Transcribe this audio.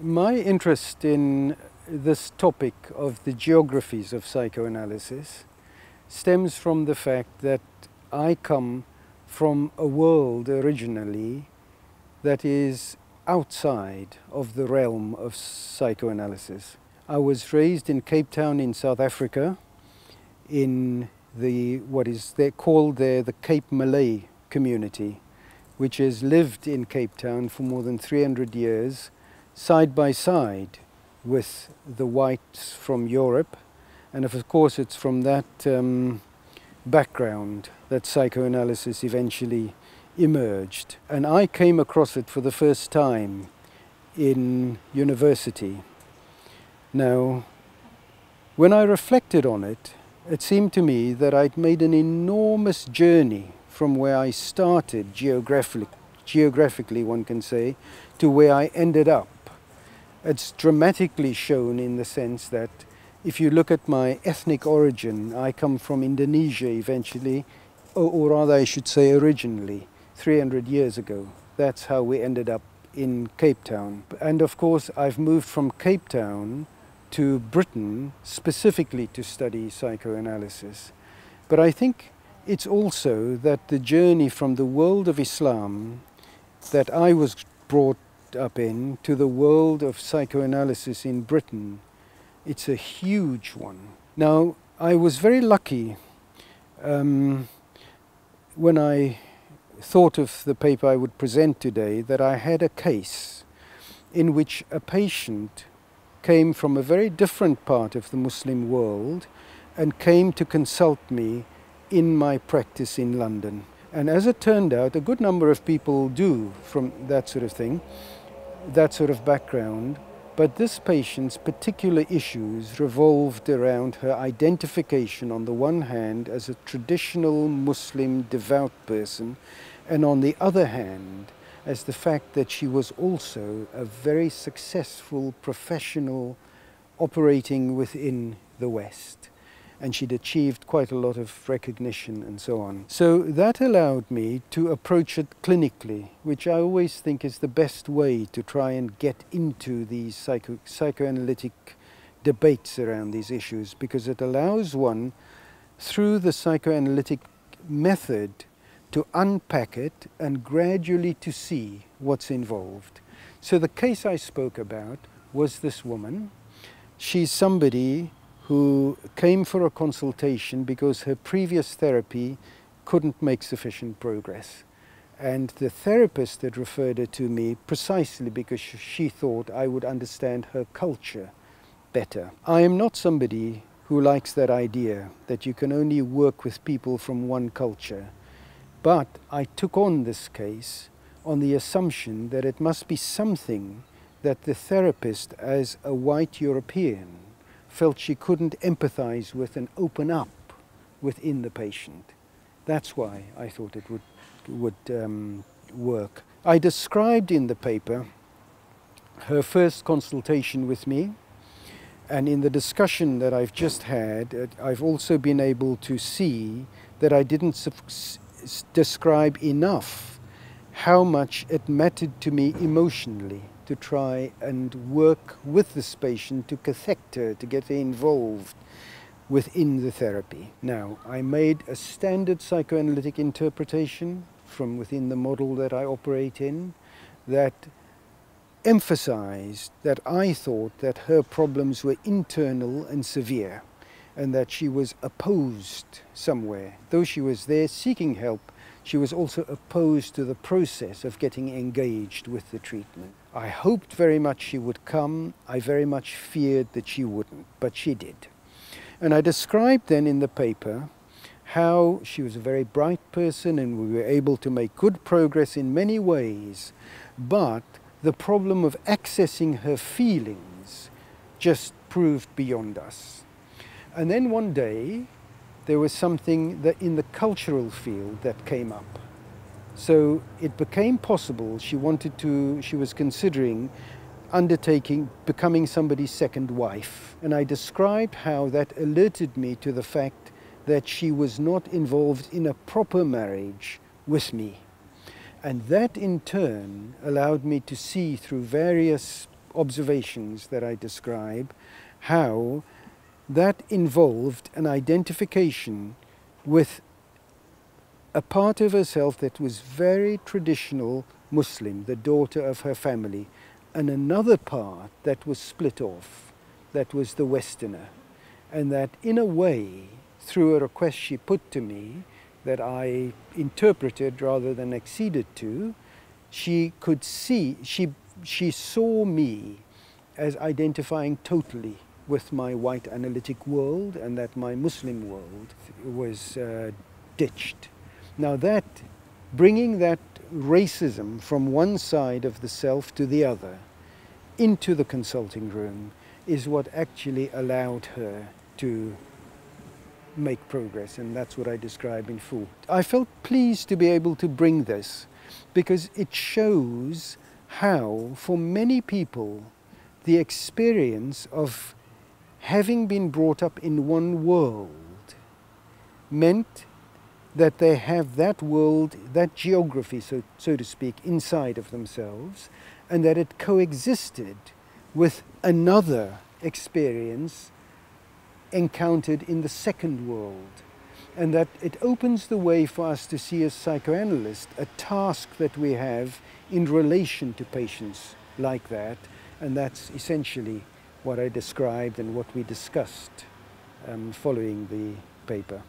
My interest in this topic of the geographies of psychoanalysis stems from the fact that I come from a world originally that is outside of the realm of psychoanalysis. I was raised in Cape Town in South Africa in what is called the Cape Malay community, which has lived in Cape Town for more than 300 years, side by side with the whites from Europe. And of course it's from that background that psychoanalysis eventually emerged. And I came across it for the first time in university. Now, when I reflected on it, it seemed to me that I'd made an enormous journey from where I started geographically one can say, to where I ended up. It's dramatically shown in the sense that if you look at my ethnic origin, I come from Indonesia eventually, or rather I should say originally, 300 years ago. That's how we ended up in Cape Town. And of course I've moved from Cape Town to Britain specifically to study psychoanalysis. But I think it's also that the journey from the world of Islam that I was brought up in to the world of psychoanalysis in Britain, it's a huge one. Now, I was very lucky when I thought of the paper I would present today that I had a case in which a patient came from a very different part of the Muslim world and came to consult me in my practice in London. And as it turned out, a good number of people do from that sort of thing, that sort of background, but this patient's particular issues revolved around her identification on the one hand as a traditional Muslim devout person, and on the other hand as the fact that she was also a very successful professional operating within the West. And she'd achieved quite a lot of recognition and so on. So that allowed me to approach it clinically, which I always think is the best way to try and get into these psychoanalytic debates around these issues, because it allows one, through the psychoanalytic method, to unpack it and gradually to see what's involved. So the case I spoke about was this woman. She's somebody who came for a consultation because her previous therapy couldn't make sufficient progress. And the therapist had referred her to me precisely because she thought I would understand her culture better. I am not somebody who likes that idea that you can only work with people from one culture. But I took on this case on the assumption that it must be something that the therapist, as a white European, felt she couldn't empathize with and open up within the patient. That's why I thought it would work. I described in the paper her first consultation with me, and in the discussion that I've just had, I've also been able to see that I didn't describe enough how much it mattered to me emotionally to try and work with this patient to cathect her, to get her involved within the therapy. Now, I made a standard psychoanalytic interpretation from within the model that I operate in that emphasized that I thought that her problems were internal and severe, and that she was opposed somewhere. Though she was there seeking help, she was also opposed to the process of getting engaged with the treatment. I hoped very much she would come. I very much feared that she wouldn't, but she did. And I described then in the paper how she was a very bright person and we were able to make good progress in many ways, but the problem of accessing her feelings just proved beyond us. And then one day, there was something that in the cultural field that came up. So it became possible, she was considering becoming somebody's second wife. And I described how that alerted me to the fact that she was not involved in a proper marriage with me. And that in turn allowed me to see through various observations that I describe, how that involved an identification with a part of herself that was very traditional Muslim, the daughter of her family, and another part that was split off, that was the Westerner. And that in a way, through a request she put to me, that I interpreted rather than acceded to, she could see, she saw me as identifying totally with my white analytic world, and that my Muslim world was ditched. Now that, bringing that racism from one side of the self to the other into the consulting room is what actually allowed her to make progress, and that's what I describe in full. I felt pleased to be able to bring this because it shows how, for many people, the experience of having been brought up in one world meant that they have that world, that geography, so to speak, inside of themselves, and that it coexisted with another experience encountered in the second world, and that it opens the way for us to see as psychoanalysts a task that we have in relation to patients like that, and that's essentially what I described and what we discussed following the paper.